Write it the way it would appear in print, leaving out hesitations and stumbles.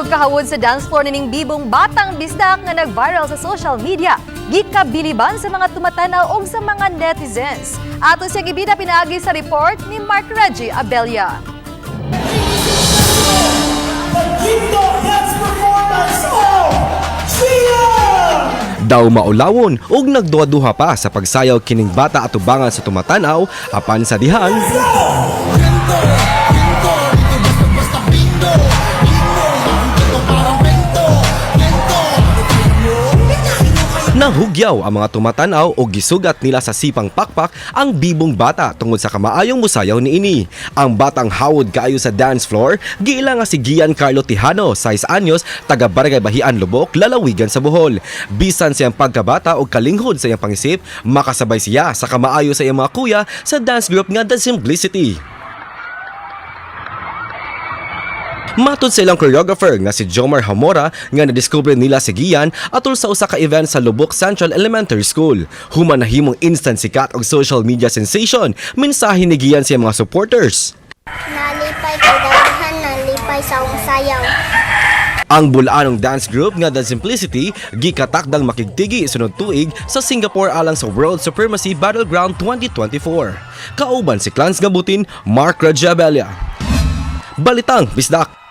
Mayog kahawod sa dance floor ning bibong batang bisdak nga nag-viral sa social media. Gikabiliban sa mga tumatanaw o sa mga netizens. Ato siyang ibida pinaagi sa report ni Mark Reggie Abella. Daw maulawon ug nagduha-duha pa sa pagsayaw kining bata atubangan sa tumatanaw apan sa dihan. Nahugyaw ang mga tumatanaw o gisugat nila sa sipang pakpak ang bibong bata tungod sa kamaayong musayaw niini. Ang batang hawod kaayo sa dance floor, giila nga si Giancarlo Tijano, 6 anyos, taga Barangay Bahian, Lubok, lalawigan sa Bohol. Bisan siyang pagkabata o kalinghod sa iyang pangisip, makasabay siya sa kamaayo sa iyang mga kuya sa dance group nga The Simplicity. Matod sa ilang choreographer nga si Jomar Hamora nga nadiskubre nila si Gian atol sa usa ka event sa Lubok Central Elementary School. Human nahimong instant sikat og social media sensation, mensahe ni Gian sa mga supporters. Nalipay kay dalahan, nalipay sa akong sayaw. Ang bulanong dance group nga The Simplicity gikatakdang makigtigi sunod tuig sa Singapore alang sa World Supremacy Battleground 2024. Kauban si Clans Gabutin, Mark Reggie Abella. Balitang Bisdak.